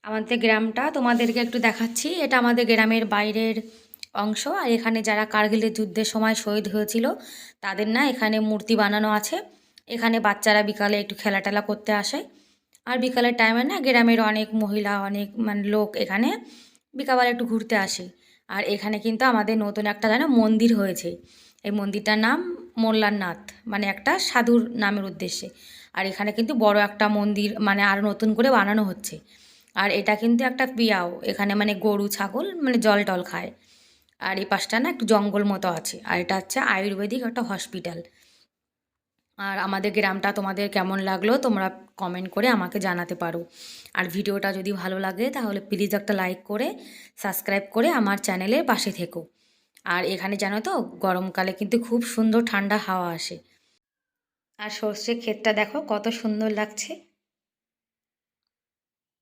আমাদের গ্রামটা তোমাদেরকে একটু দেখাচ্ছি। এটা আমাদের গ্রামের বাইরের অংশ। আর এখানে যারা কার্গিলের যুদ্ধের সময় শহীদ হয়েছিল তাদের না এখানে মূর্তি বানানো আছে। এখানে বাচ্চারা বিকালে একটু খেলা টেলা করতে আসে। আর বিকালের টাইমে না গ্রামের অনেক মহিলা অনেক মানে লোক এখানে বিকালে একটু ঘুরতে আসে। আর এখানে কিন্তু আমাদের নতুন একটা যেন মন্দির হয়েছে। এই মন্দিরটার নাম মোল্লারনাথ, মানে একটা সাধুর নামের উদ্দেশ্যে। আর এখানে কিন্তু বড় একটা মন্দির মানে আর নতুন করে বানানো হচ্ছে। আর এটা কিন্তু একটা পিয়াও, এখানে মানে গরু ছাগল মানে জল টল খায়। আর এই পাশটা না একটু জঙ্গল মতো আছে। আর এটা হচ্ছে আয়ুর্বেদিক একটা হসপিটাল। আর আমাদের গ্রামটা তোমাদের কেমন লাগলো তোমরা কমেন্ট করে আমাকে জানাতে পারো। আর ভিডিওটা যদি ভালো লাগে তাহলে প্লিজ একটা লাইক করে সাবস্ক্রাইব করে আমার চ্যানেলের পাশে থেকো। আর এখানে জানো তো গরমকালে কিন্তু খুব সুন্দর ঠান্ডা হাওয়া আসে। আর সর্ষে ক্ষেতটা দেখো কত সুন্দর লাগছে।